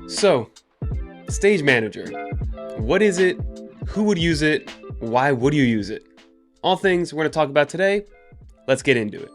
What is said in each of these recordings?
So, Stage Manager. What is it? Who would use it? Why would you use it? All things we're going to talk about today. Let's get into it.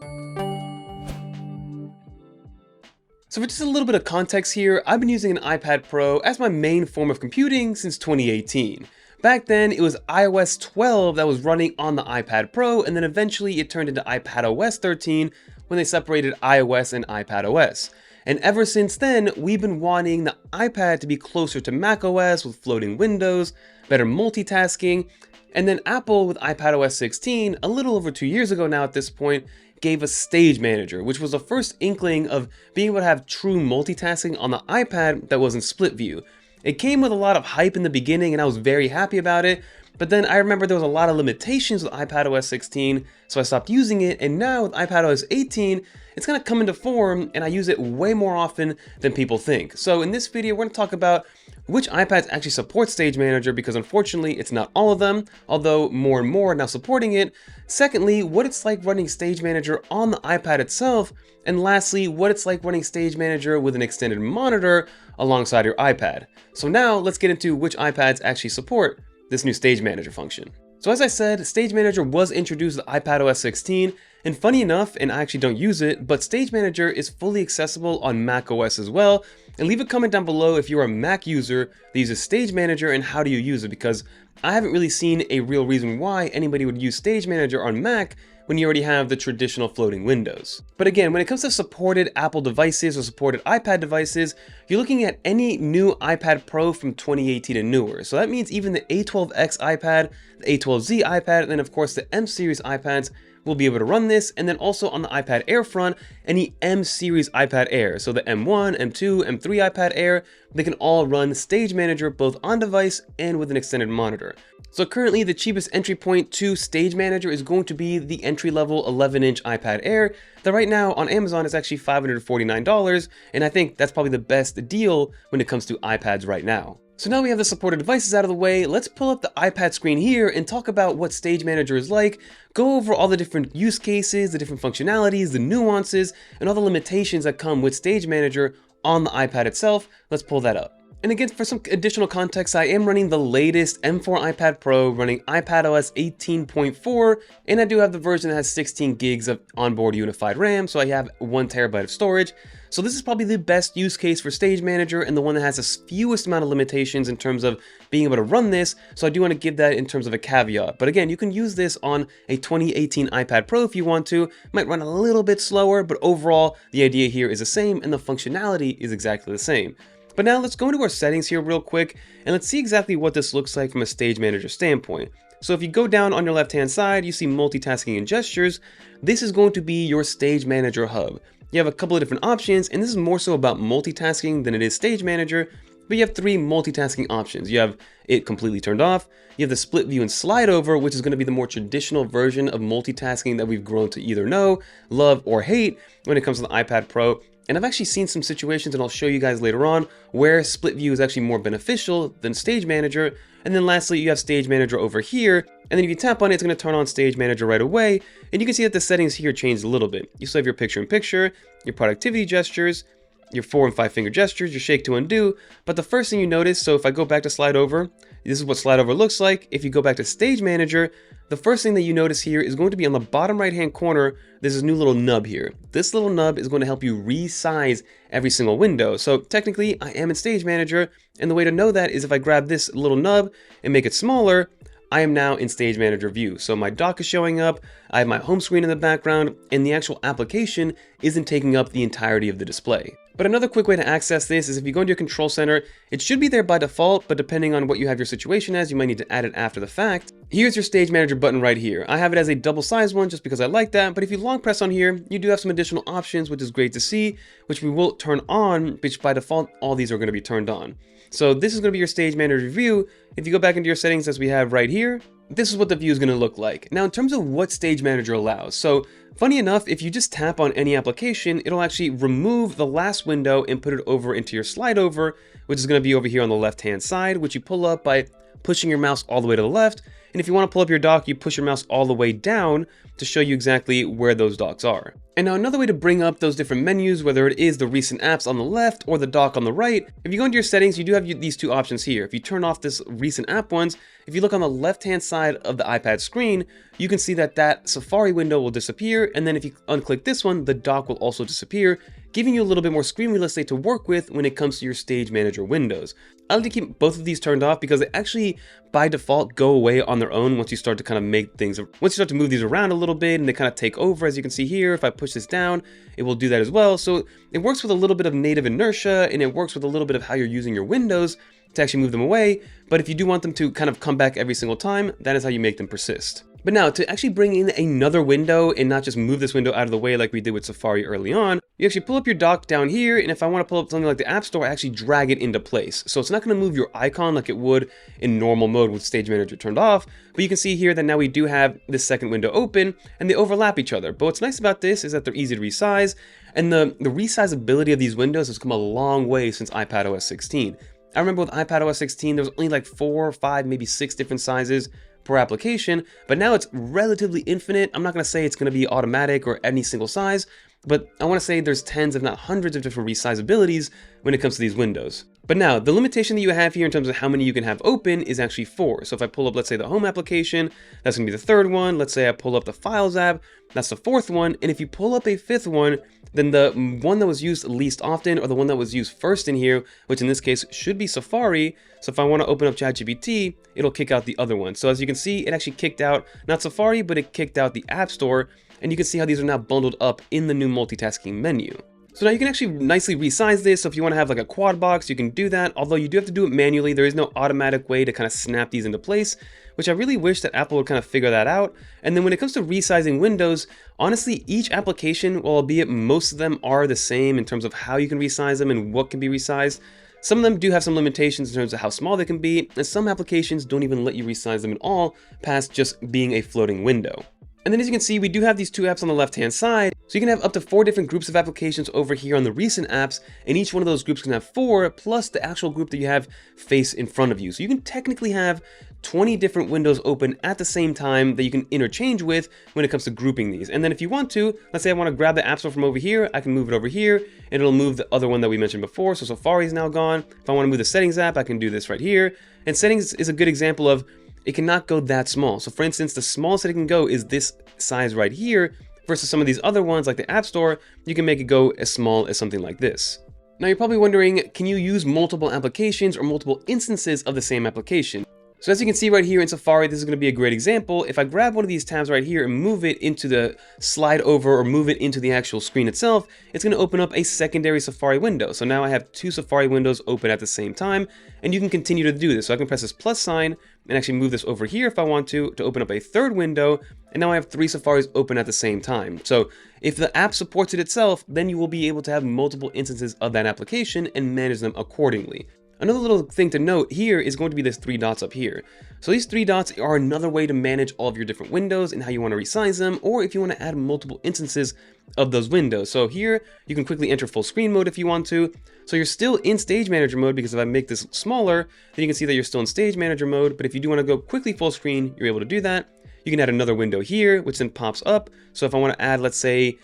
So for just a little bit of context here, I've been using an iPad Pro as my main form of computing since 2018. Back then, it was iOS 12 that was running on the iPad Pro, and then eventually it turned into iPadOS 13 when they separated iOS and iPadOS. And ever since then, we've been wanting the iPad to be closer to macOS with floating windows, better multitasking, and then Apple with iPadOS 16, a little over 2 years ago now at this point, gave us Stage Manager, which was the first inkling of being able to have true multitasking on the iPad that wasn't split view. It came with a lot of hype in the beginning and I was very happy about it, but then I remember there was a lot of limitations with iPadOS 16, so I stopped using it, and now with iPadOS 18, it's kind of come into form and I use it way more often than people think. So in this video, we're going to talk about which iPads actually support Stage Manager, because unfortunately it's not all of them, although more and more are now supporting it. Secondly, what it's like running Stage Manager on the iPad itself. And lastly, what it's like running Stage Manager with an extended monitor alongside your iPad. So now let's get into which iPads actually support this new Stage Manager function. So as I said, Stage Manager was introduced with iPadOS 16, and funny enough, and I actually don't use it, but Stage Manager is fully accessible on macOS as well. And leave a comment down below if you're a Mac user that uses Stage Manager and how do you use it, because I haven't really seen a real reason why anybody would use Stage Manager on Mac when you already have the traditional floating windows. But again, when it comes to supported Apple devices or supported iPad devices, you're looking at any new iPad Pro from 2018 and newer. So that means even the A12X iPad, the A12Z iPad, and then of course the M series iPads will be able to run this. And then also on the iPad Air front, any M series iPad Air, so the M1, M2, M3 iPad Air, they can all run Stage Manager both on device and with an extended monitor. So currently the cheapest entry point to Stage Manager is going to be the entry-level 11-inch iPad Air that right now on Amazon is actually $549, and I think that's probably the best deal when it comes to iPads right now. So now we have the supported devices out of the way, let's pull up the iPad screen here and talk about what Stage Manager is like, go over all the different use cases, the different functionalities, the nuances, and all the limitations that come with Stage Manager on the iPad itself. Let's pull that up. And again, for some additional context, I am running the latest M4 iPad Pro, running iPadOS 18.4, and I do have the version that has 16 gigs of onboard unified RAM, so I have 1 terabyte of storage. So this is probably the best use case for Stage Manager and the one that has the fewest amount of limitations in terms of being able to run this, so I do want to give that in terms of a caveat. But again, you can use this on a 2018 iPad Pro if you want to. It might run a little bit slower, but overall, the idea here is the same and the functionality is exactly the same. But now let's go into our settings here real quick and let's see exactly what this looks like from a Stage Manager standpoint. So if you go down on your left hand side, you see multitasking and gestures. This is going to be your Stage Manager hub. You have a couple of different options, and this is more so about multitasking than it is Stage Manager, but you have 3 multitasking options. You have it completely turned off, you have the split view and slide over, which is going to be the more traditional version of multitasking that we've grown to either know, love, or hate when it comes to the iPad Pro. And I've actually seen some situations, and I'll show you guys later on, where split view is actually more beneficial than Stage Manager. And then lastly, you have Stage Manager over here, and then if you tap on it, it's going to turn on Stage Manager right away. And you can see that the settings here changed a little bit. You still have your picture-in-picture, your productivity gestures, your 4 and 5 finger gestures, your shake to undo. But the first thing you notice, so if I go back to slide over, this is what slide over looks like. If you go back to Stage Manager, the first thing that you notice here is going to be on the bottom right hand corner, there's this new little nub here. This little nub is going to help you resize every single window. So technically I am in Stage Manager, and the way to know that is if I grab this little nub and make it smaller, I am now in Stage Manager view. So my dock is showing up, I have my home screen in the background, and the actual application isn't taking up the entirety of the display. But another quick way to access this is if you go into your control center, it should be there by default, but depending on what you have your situation as, you might need to add it after the fact. Here's your Stage Manager button right here. I have it as a double-sized one just because I like that, but if you long press on here, you do have some additional options, which is great to see, which we will turn on, which by default, all these are going to be turned on. So this is going to be your Stage Manager view. If you go back into your settings as we have right here, this is what the view is going to look like. Now, in terms of what Stage Manager allows, so funny enough, if you just tap on any application, it'll actually remove the last window and put it over into your slide over, which is going to be over here on the left hand side, which you pull up by pushing your mouse all the way to the left. And And if you want to pull up your dock, you push your mouse all the way down to show you exactly where those docks are. And now another way to bring up those different menus, whether it is the recent apps on the left or the dock on the right, if you go into your settings, you do have these two options here. If you turn off this recent app ones, if you look on the left-hand side of the iPad screen, you can see that that Safari window will disappear. And then if you unclick this one, the dock will also disappear, giving you a little bit more screen real estate to work with when it comes to your Stage Manager windows. I like to keep both of these turned off because they actually, by default, go away on their own once you start to kind of make things, once you start to move these around a little bit and they kind of take over. As you can see here, if I push this down, it will do that as well. So it works with a little bit of native inertia, and it works with a little bit of how you're using your windows to actually move them away. But if you do want them to kind of come back every single time, that is how you make them persist. But now, to actually bring in another window and not just move this window out of the way like we did with Safari early on, you actually pull up your dock down here, and if I want to pull up something like the App Store, I actually drag it into place. So it's not going to move your icon like it would in normal mode with Stage Manager turned off, but you can see here that now we do have this second window open, and they overlap each other. But what's nice about this is that they're easy to resize, and the resizability of these windows has come a long way since iPadOS 16. I remember with iPadOS 16, there was only like 4 or 5, maybe 6 different sizes per application, but now it's relatively infinite. I'm not going to say it's going to be automatic or any single size, but I want to say there's tens if not hundreds of different resizabilities when it comes to these windows. But now, the limitation that you have here in terms of how many you can have open is actually 4. So if I pull up, let's say, the Home application, that's going to be the 3rd one. Let's say I pull up the Files app, that's the 4th one. And if you pull up a 5th one, then the one that was used least often, or the one that was used first in here, which in this case should be Safari. So if I want to open up ChatGPT, it'll kick out the other one. So as you can see, it actually kicked out, not Safari, but it kicked out the App Store. And you can see how these are now bundled up in the new multitasking menu. So now you can actually nicely resize this. So if you want to have like a quad box, you can do that. Although you do have to do it manually. There is no automatic way to kind of snap these into place, which I really wish that Apple would kind of figure that out. And then when it comes to resizing windows, honestly, each application, well, albeit most of them are the same in terms of how you can resize them and what can be resized, some of them do have some limitations in terms of how small they can be, and some applications don't even let you resize them at all past just being a floating window. And then as you can see, we do have these two apps on the left-hand side. So you can have up to 4 different groups of applications over here on the recent apps, and each one of those groups can have 4 plus the actual group that you have face in front of you. So you can technically have 20 different windows open at the same time that you can interchange with when it comes to grouping these. And then if you want to, let's say I want to grab the App Store from over here, I can move it over here, and it'll move the other one that we mentioned before. So Safari is now gone. If I want to move the Settings app, I can do this right here. And Settings is a good example of it cannot go that small. So for instance, the smallest that it can go is this size right here, versus some of these other ones like the App Store, you can make it go as small as something like this. Now you're probably wondering, can you use multiple applications or multiple instances of the same application? So as you can see right here in Safari, this is going to be a great example. If I grab one of these tabs right here and move it into the slide over or move it into the actual screen itself, it's going to open up a secondary Safari window. So now I have 2 Safari windows open at the same time, and you can continue to do this. So I can press this plus sign and actually move this over here if I want to open up a 3rd window, and now I have 3 Safaris open at the same time. So if the app supports it itself, then you will be able to have multiple instances of that application and manage them accordingly. Another little thing to note here is going to be this 3 dots up here. So these 3 dots are another way to manage all of your different windows and how you want to resize them, or if you want to add multiple instances of those windows. So here you can quickly enter full screen mode if you want to. So you're still in Stage Manager mode, because if I make this smaller, then you can see that you're still in Stage Manager mode. But if you do want to go quickly full screen, you're able to do that. You can add another window here, which then pops up. So if I want to add, let's say,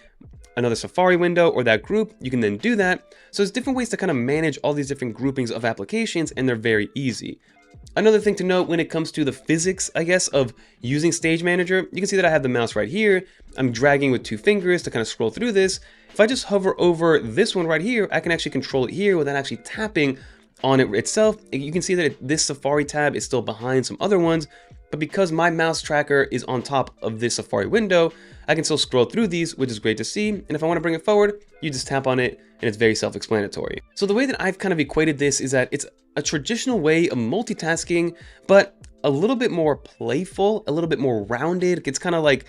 another Safari window or that group, you can then do that. So there's different ways to kind of manage all these different groupings of applications, and they're very easy. Another thing to note when it comes to the physics, I guess, of using Stage Manager, you can see that I have the mouse right here. I'm dragging with 2 fingers to kind of scroll through this. If I just hover over this one right here, I can actually control it here without actually tapping on it itself. You can see that this Safari tab is still behind some other ones, but because my mouse tracker is on top of this Safari window, I can still scroll through these, which is great to see. And if I want to bring it forward, you just tap on it, and it's very self-explanatory. So the way that I've kind of equated this is that it's a traditional way of multitasking, but a little bit more playful, a little bit more rounded. It's kind of like,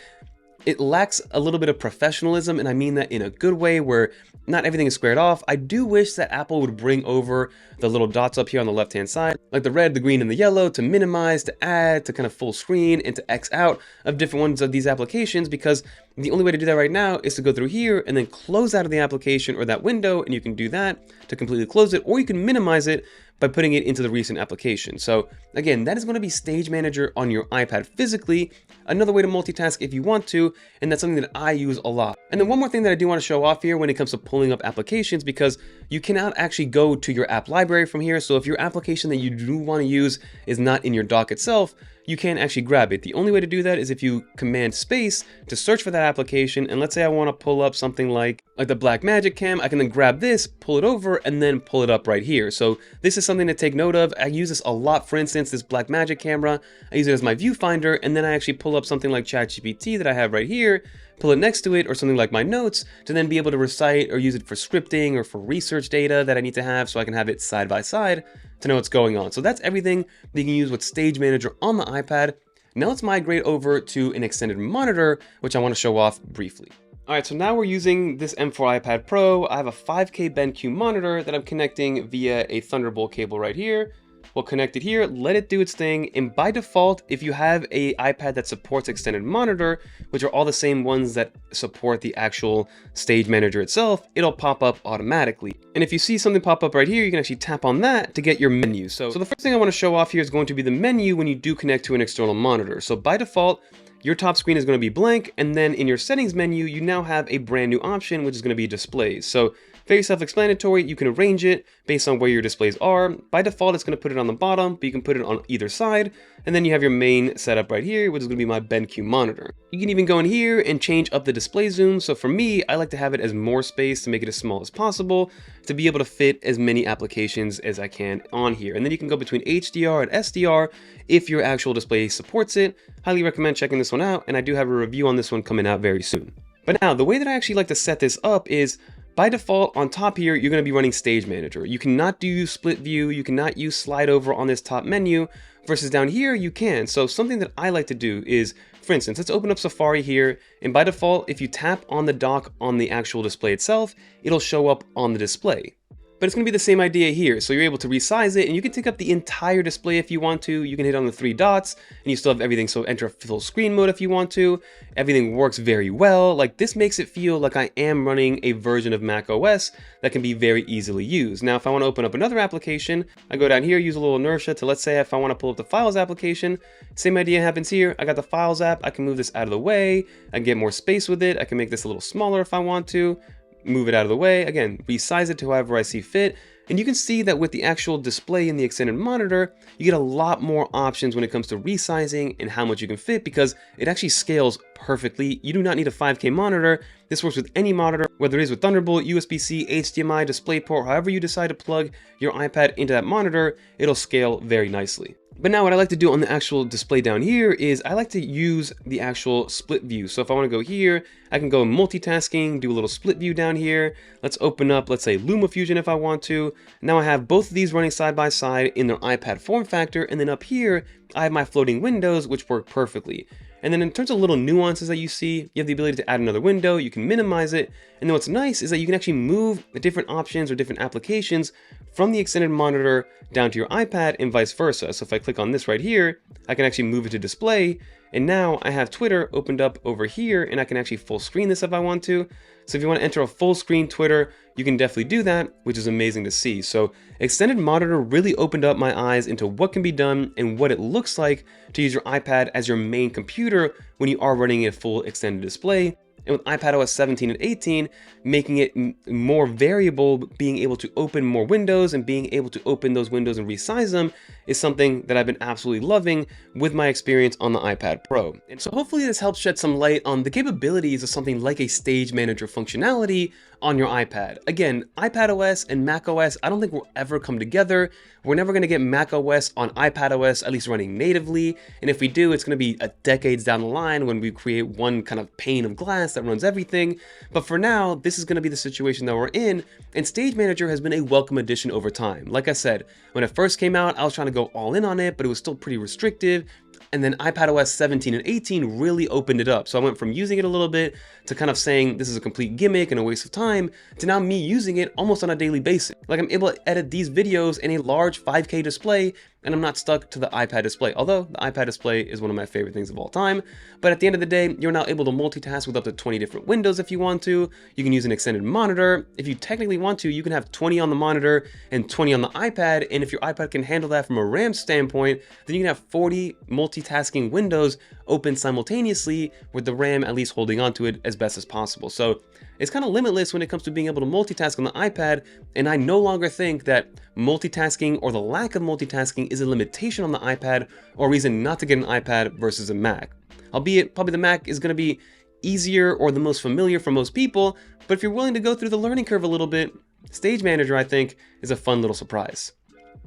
it lacks a little bit of professionalism, and I mean that in a good way, where not everything is squared off. I do wish that Apple would bring over the little dots up here on the left-hand side, like the red, the green, and the yellow, to minimize, to add, to kind of full screen, and to X out of different ones of these applications, because the only way to do that right now is to go through here and then close out of the application or that window, and you can do that to completely close it, or you can minimize it by putting it into the recent application. So again, that is going to be Stage Manager on your iPad physically, another way to multitask if you want to, and that's something that I use a lot. And then one more thing that I do want to show off here when it comes to pulling up applications, because you cannot actually go to your app library from here. So if your application that you do want to use is not in your dock itself, you can't actually grab it. The only way to do that is if you command space to search for that application. And let's say I want to pull up something like the Blackmagic cam, I can then grab this, pull it over, and then pull it up right here. So this is something to take note of. I use this a lot. For instance, this Blackmagic camera, I use it as my viewfinder, and then I actually pull up something like ChatGPT that I have right here, pull it next to it, or something like my notes, to then be able to recite or use it for scripting or for research data that I need to have, so I can have it side by side to know what's going on. So that's everything that you can use with Stage Manager on the iPad. Now let's migrate over to an extended monitor, which I want to show off briefly. Alright, so now we're using this M4 iPad Pro. I have a 5K BenQ monitor that I'm connecting via a Thunderbolt cable right here. We'll connect it here, let it do its thing, and by default, if you have an iPad that supports extended monitor, which are all the same ones that support the actual Stage Manager itself, it'll pop up automatically. And if you see something pop up right here, you can actually tap on that to get your menu. So the first thing I want to show off here is going to be the menu when you do connect to an external monitor. So by default, your top screen is going to be blank, and then in your settings menu, you now have a brand new option, which is going to be displays. So very self-explanatory, you can arrange it based on where your displays are. By default, it's going to put it on the bottom, but you can put it on either side. And then you have your main setup right here, which is going to be my BenQ monitor. You can even go in here and change up the display zoom. So for me, I like to have it as more space to make it as small as possible to be able to fit as many applications as I can on here. And then you can go between HDR and SDR if your actual display supports it. Highly recommend checking this one out, and I do have a review on this one coming out very soon. But now, the way that I actually like to set this up is, by default, on top here, you're going to be running Stage Manager. You cannot do split view, you cannot use slide over on this top menu, versus down here you can. So something that I like to do is, for instance, let's open up Safari here, and by default, if you tap on the dock on the actual display itself, it'll show up on the display. But it's going to be the same idea here. So you're able to resize it, and you can take up the entire display if you want to. You can hit on the 3 dots and you still have everything. So enter full screen mode if you want to. Everything works very well. Like, this makes it feel like I am running a version of Mac OS that can be very easily used. Now, if I want to open up another application, I go down here, use a little inertia to, let's say if I want to pull up the Files application, same idea happens here. I got the Files app. I can move this out of the way. I can get more space with it. I can make this a little smaller if I want to. Move it out of the way, again, resize it to however I see fit, and you can see that with the actual display in the extended monitor, you get a lot more options when it comes to resizing and how much you can fit, because it actually scales perfectly. You do not need a 5K monitor. This works with any monitor, whether it is with Thunderbolt, USB-C, HDMI, DisplayPort, however you decide to plug your iPad into that monitor, it'll scale very nicely. But now what I like to do on the actual display down here is I like to use the actual split view. So if I want to go here, I can go multitasking, do a little split view down here. Let's open up, let's say LumaFusion if I want to. Now I have both of these running side by side in their iPad form factor. And then up here, I have my floating windows, which work perfectly. And then in terms of little nuances that you see, you have the ability to add another window, you can minimize it. And then what's nice is that you can actually move the different options or different applications from the extended monitor down to your iPad and vice versa. So if I click on this right here, I can actually move it to display. And now I have Twitter opened up over here, and I can actually full screen this if I want to. So if you want to enter a full screen Twitter, you can definitely do that, which is amazing to see. So extended monitor really opened up my eyes into what can be done and what it looks like to use your iPad as your main computer when you are running a full extended display. And with iPadOS 17 and 18, making it more variable, being able to open more windows and being able to open those windows and resize them is something that I've been absolutely loving with my experience on the iPad Pro. And so hopefully this helps shed some light on the capabilities of something like a Stage Manager functionality on your iPad. Again, iPadOS and macOS, I don't think will ever come together. We're never going to get macOS on iPadOS, at least running natively. And if we do, it's going to be decades down the line when we create one kind of pane of glass that runs everything. But for now, this is going to be the situation that we're in. And Stage Manager has been a welcome addition over time. Like I said, when it first came out, I was trying to go all in on it, but it was still pretty restrictive. And then iPadOS 17 and 18 really opened it up. So I went from using it a little bit to kind of saying this is a complete gimmick and a waste of time to now me using it almost on a daily basis. Like I'm able to edit these videos in a large 5K display and I'm not stuck to the iPad display. Although the iPad display is one of my favorite things of all time. But at the end of the day, you're now able to multitask with up to 20 different windows if you want to. You can use an extended monitor. If you technically want to, you can have 20 on the monitor and 20 on the iPad. And if your iPad can handle that from a RAM standpoint, then you can have 40 multitasking windows open simultaneously with the RAM at least holding onto it as best as possible. So it's kind of limitless when it comes to being able to multitask on the iPad, and I no longer think that multitasking or the lack of multitasking is a limitation on the iPad or a reason not to get an iPad versus a Mac. Albeit, probably the Mac is going to be easier or the most familiar for most people, but if you're willing to go through the learning curve a little bit, Stage Manager, I think, is a fun little surprise.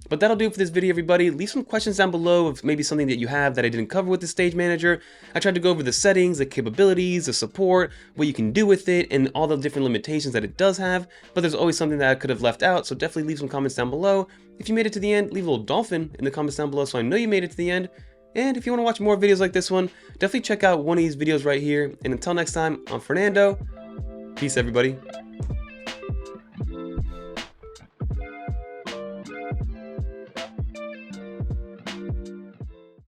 But that'll do it for this video, everybody. Leave some questions down below of maybe something that you have that I didn't cover with the Stage Manager. I tried to go over the settings, the capabilities, the support, what you can do with it, and all the different limitations that it does have, but there's always something that I could have left out, so definitely leave some comments down below. If you made it to the end, leave a little dolphin in the comments down below so I know you made it to the end. And if you want to watch more videos like this one, definitely check out one of these videos right here. And until next time, I'm Fernando. Peace, everybody.